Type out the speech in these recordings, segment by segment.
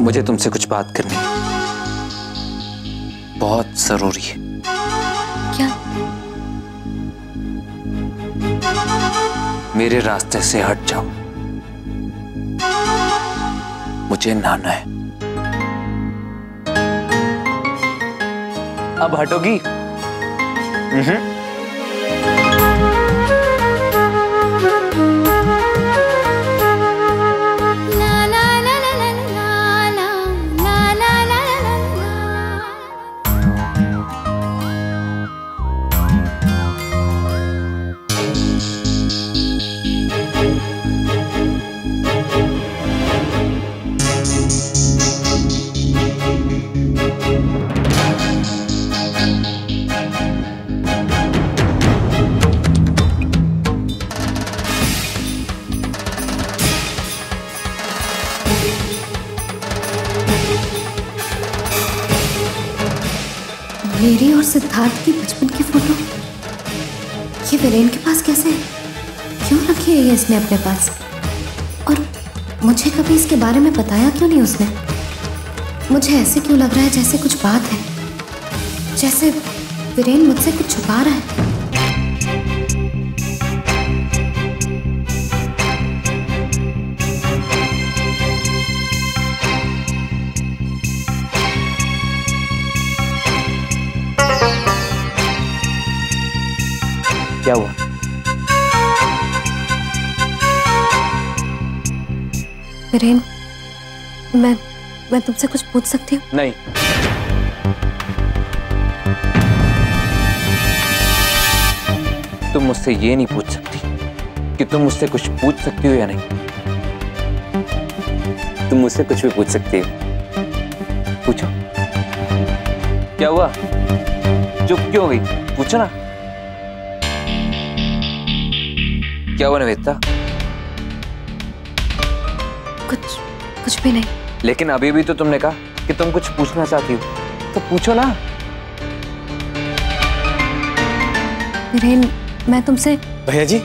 मुझे तुमसे कुछ बात करनी है, बहुत जरूरी है। क्या? मेरे रास्ते से हट जाओ, मुझे नहाना है। अब हटोगी? मेरी और सिद्धार्थ की बचपन की फोटो ये वीरेन के पास कैसे है? क्यों रखी है ये इसने अपने पास? और मुझे कभी इसके बारे में बताया क्यों नहीं उसने? मुझे ऐसे क्यों लग रहा है जैसे कुछ बात है, जैसे वीरेन मुझसे कुछ छुपा रहा है। क्या हुआ? वीरेन, मैं तुमसे कुछ पूछ सकती हूँ? नहीं। तुम मुझसे ये नहीं पूछ सकती कि तुम मुझसे कुछ पूछ सकती हो या नहीं। तुम मुझसे कुछ भी पूछ सकती हो, पूछो। क्या हुआ? चुप क्यों हो गई? पूछो ना। क्या हुआ निवेदिता? कुछ भी नहीं। लेकिन अभी भी तो तुमने कहा कि तुम कुछ पूछना चाहती हो, तो पूछो ना। वीरेन, मैं तुमसे। भैया जी,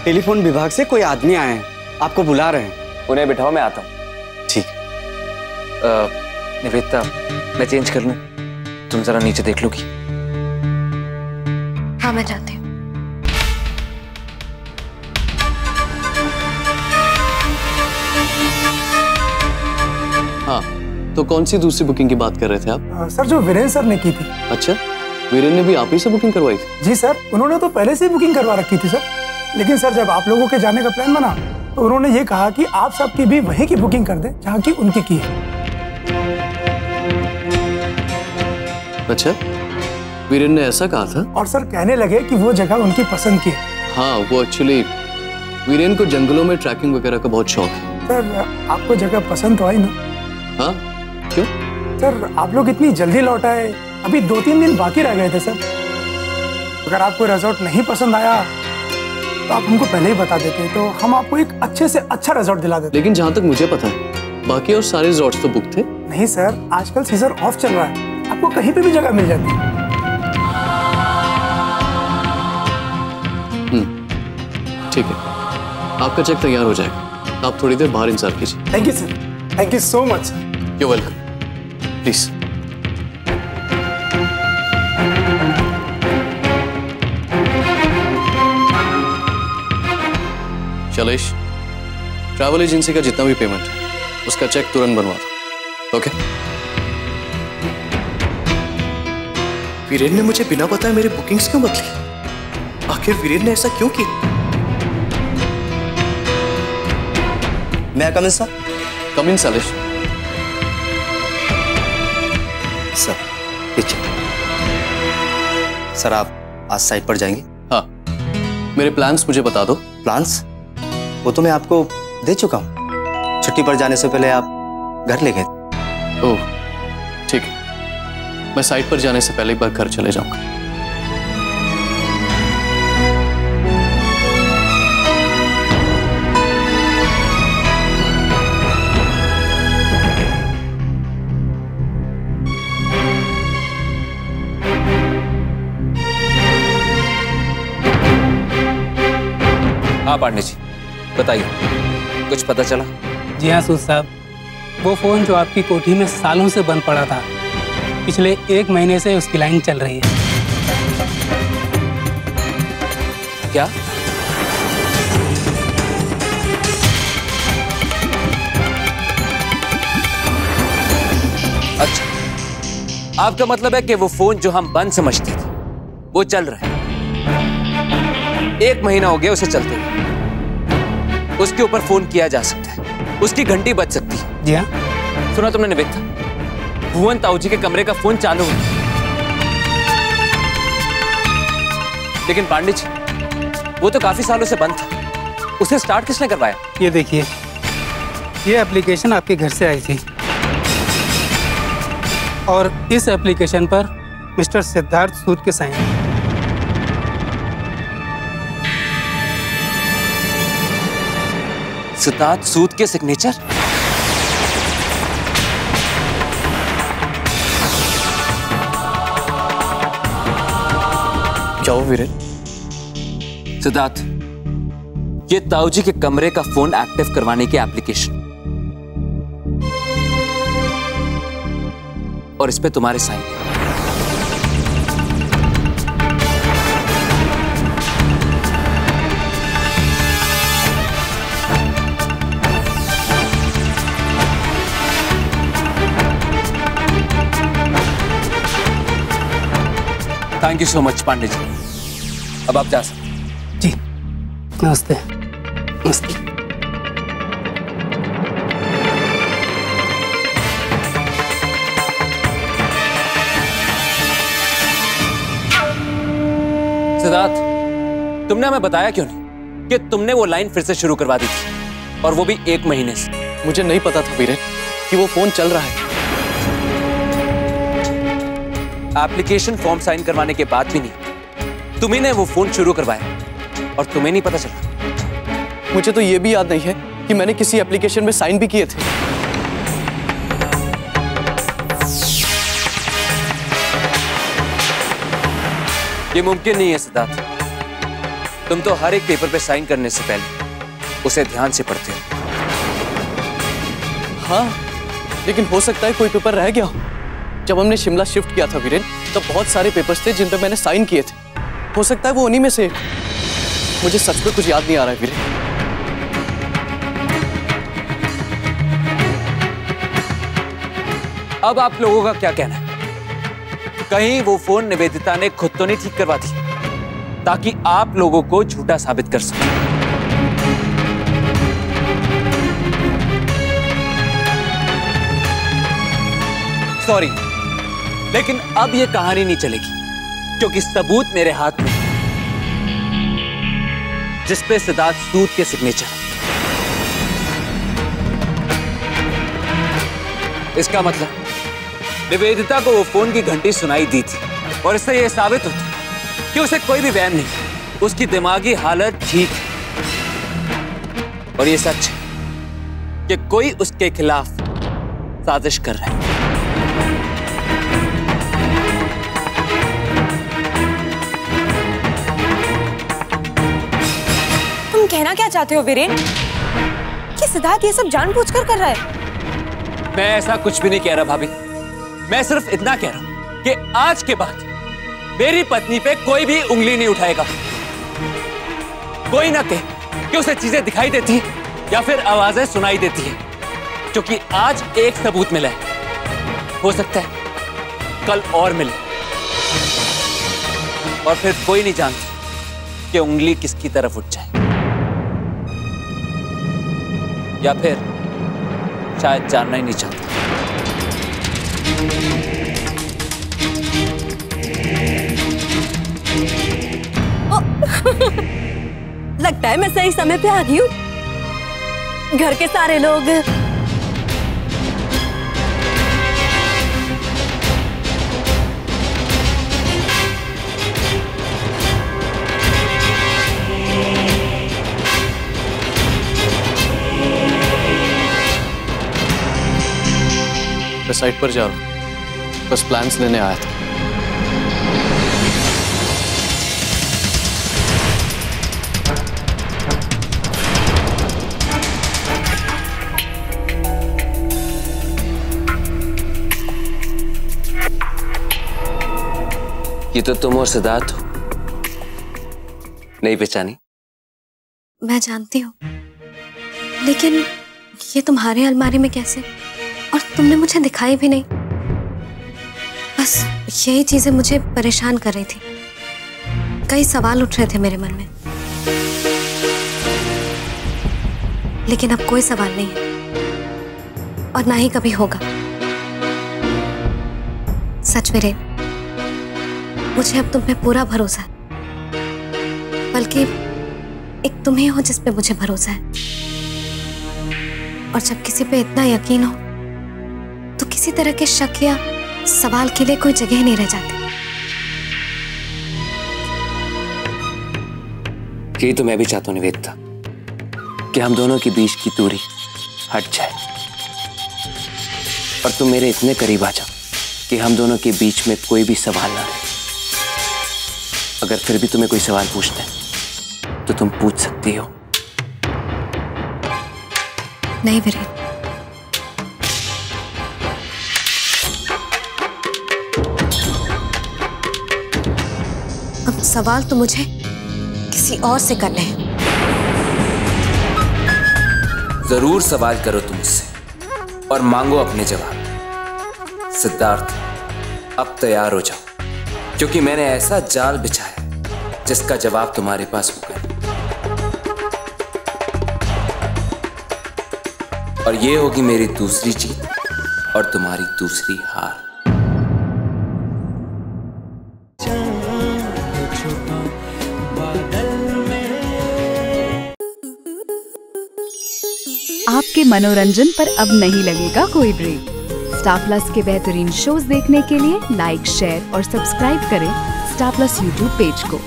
टेलीफोन विभाग से कोई आदमी आए हैं, आपको बुला रहे हैं। उन्हें बिठाओ, मैं आता हूँ। ठीक। निवेदिता, मैं चेंज कर लूं? तुम जरा नीचे देख लोगी? हाँ, मैं जाती हूँ। हाँ, तो कौन सी दूसरी बुकिंग की बात कर रहे थे आप? सर, जो वीरेन सर ने की थी। अच्छा, वीरेन ने भी आप ही से बुकिंग करवाई थी? जी सर, उन्होंने तो पहले से ही बुकिंग करवा रखी थी सर। लेकिन सर, जब आप लोगों के जाने का प्लान बना तो उन्होंने ये कहा कि आप सबकी भी वहीं की बुकिंग कर दें जहाँ की उनकी की है। अच्छा, वीरेन ने ऐसा कहा था? और सर कहने लगे कि वो जगह उनकी पसंद की है। हाँ, वो एक्चुअली वीरेन को जंगलों में ट्रैकिंग वगैरह का बहुत शौक है। सर, आपको जगह पसंद तो आई ना? हाँ, क्यों? सर, आप लोग इतनी जल्दी लौट आए, अभी 2-3 दिन बाकी रह गए थे सर। अगर आपको रिजॉर्ट नहीं पसंद आया तो आप हमको पहले ही बता देते, तो हम आपको एक अच्छे से अच्छा रिजॉर्ट दिला देते। लेकिन जहाँ तक मुझे पता है, बाकी और सारे रिजॉर्ट्स तो बुक थे। नहीं सर, आजकल सीजन ऑफ चल रहा है, आपको कहीं पे भी जगह मिल जाती है। ठीक है, आपका चेक तैयार हो जाएगा, आप थोड़ी देर बाहर इंतजार कीजिए। Thank you sir, thank you so much. You welcome, please. Shailesh, travel agency का जितना भी पेमेंट है उसका चेक तुरंत बनवा दो। ओके? वीरेन ने मुझे बिना बताए मेरी बुकिंग्स क्यों बदली? आखिर वीरेन ने ऐसा क्यों किया? मैं कम इन सर? कम इन शैलेश। सर, पीछे। सर, आप आज साइट पर जाएंगे? हाँ, मेरे प्लान्स मुझे बता दो। प्लान्स? वो तो मैं आपको दे चुका हूँ। छुट्टी पर जाने से पहले आप घर ले गए। ओह, ठीक है, मैं साइट पर जाने से पहले एक बार घर चले जाऊंगा। हाँ पांडे जी, बताइए, कुछ पता चला? जी हाँ सूद साहब, वो फोन जो आपकी कोठी में सालों से बंद पड़ा था, पिछले 1 महीने से उसकी लाइन चल रही है। क्या? अच्छा, आपका मतलब है कि वो फोन जो हम बंद समझते थे वो चल रहा है। 1 महीना हो गया उसे चलते हुए। उसके ऊपर फोन किया जा सकता है, उसकी घंटी बज सकती है। जी हाँ। सुना तुमने निवेदिता? भुवन ताऊ जी के कमरे का फोन चालू है। लेकिन पांडे जी, वो तो काफी सालों से बंद था, उसे स्टार्ट किसने करवाया? ये देखिए, ये एप्लीकेशन आपके घर से आई थी और इस एप्लीकेशन पर मिस्टर सिद्धार्थ सूद के साइन हैं। सिद्धार्थ सूद के सिग्नेचर? क्या हो वीरेन? सिद्धार्थ, ये ताऊ जी के कमरे का फोन एक्टिव करवाने की एप्लीकेशन और इस पे तुम्हारे साइन है। Thank you so much Pandey ji, अब आप जा सकते हैं। जी, नमस्ते। नमस्ते। सिद्धार्थ, तुमने हमें बताया क्यों नहीं कि तुमने वो लाइन फिर से शुरू करवा दी थी, और वो भी 1 महीने से? मुझे नहीं पता था वीरेन कि वो फोन चल रहा है। एप्लीकेशन फॉर्म साइन करवाने के बाद भी नहीं, तुम्ही ने वो फोन शुरू करवाया और तुम्हें नहीं पता चला? मुझे तो ये भी याद नहीं है कि मैंने किसी एप्लीकेशन में साइन भी किए थे। ये मुमकिन नहीं है सिद्धार्थ। तुम तो हर एक पेपर पे साइन करने से पहले उसे ध्यान से पढ़ते हो। हाँ, लेकिन हो सकता है कोई पेपर रह गया हो। जब हमने शिमला शिफ्ट किया था वीरेन, तब बहुत सारे पेपर्स थे जिन पे मैंने साइन किए थे। हो सकता है वो उन्हीं में से। मुझे सच में कुछ याद नहीं आ रहा है वीरेन। अब आप लोगों का क्या कहना है? कहीं वो फोन निवेदिता ने खुद तो नहीं ठीक करवा दी, ताकि आप लोगों को झूठा साबित कर सके? सॉरी, लेकिन अब ये कहानी नहीं चलेगी, क्योंकि सबूत मेरे हाथ में है, जिसपे सिद्धार्थ सूद के सिग्नेचर। इसका मतलब निवेदिता को वो फोन की घंटी सुनाई दी थी, और इससे यह साबित होता है कि उसे कोई भी वहम नहीं, उसकी दिमागी हालत ठीक है। और ये सच है कि कोई उसके खिलाफ साजिश कर रहा है। तुम कहना क्या चाहते हो वीरेन? कि सिद्धार्थ ये सब जानबूझकर कर रहा है? मैं ऐसा कुछ भी नहीं कह रहा भाभी। मैं सिर्फ इतना कह रहा हूं कि आज के बाद मेरी पत्नी पे कोई भी उंगली नहीं उठाएगा। कोई ना कहे कि उसे चीजें दिखाई देती है या फिर आवाजें सुनाई देती है, क्योंकि आज एक सबूत मिला है। हो सकता है कल और मिले, और फिर कोई नहीं जानता कि उंगली किसकी तरफ उठ जाए, या फिर शायद जानना ही नहीं चाहता। लगता है मैं सही समय पे आ गई हूँ। घर के सारे लोग मैं साइट पर जा रहा हूँ, बस प्लान्स लेने आया था। ये तो तुम और सिद्धार्थ हो। नहीं पहचानी? मैं जानती हूँ, लेकिन ये तुम्हारे अलमारी में कैसे? और तुमने मुझे दिखाई भी नहीं। बस यही चीजें मुझे परेशान कर रही थी। कई सवाल उठ रहे थे मेरे मन में, लेकिन अब कोई सवाल नहीं है और ना ही कभी होगा। सच वीरेन, मुझे अब तुम पे पूरा भरोसा है, बल्कि एक तुम ही हो जिस पे मुझे भरोसा है। और जब किसी पे इतना यकीन हो तो किसी तरह के शक या सवाल के लिए कोई जगह नहीं रह जाती। यही तो मैं भी चाहता हूं निवेदिता, कि हम दोनों के बीच की दूरी हट जाए और तुम मेरे इतने करीब आ जाओ कि हम दोनों के बीच में कोई भी सवाल ना रहे। अगर फिर भी तुम्हें कोई सवाल पूछना है तो तुम पूछ सकती हो। नहीं वीरेन, अब सवाल तो मुझे किसी और से करने हैं। जरूर सवाल करो तुम मुझसे और मांगो अपने जवाब। सिद्धार्थ, अब तैयार हो जाओ, क्योंकि मैंने ऐसा जाल बिछाया जिसका जवाब तुम्हारे पास होगा। और ये होगी मेरी दूसरी जीत और तुम्हारी दूसरी हार। आपके मनोरंजन पर अब नहीं लगेगा कोई ब्रेक। स्टार प्लस के बेहतरीन शोज देखने के लिए लाइक, शेयर और सब्सक्राइब करें स्टार प्लस यूट्यूब पेज को।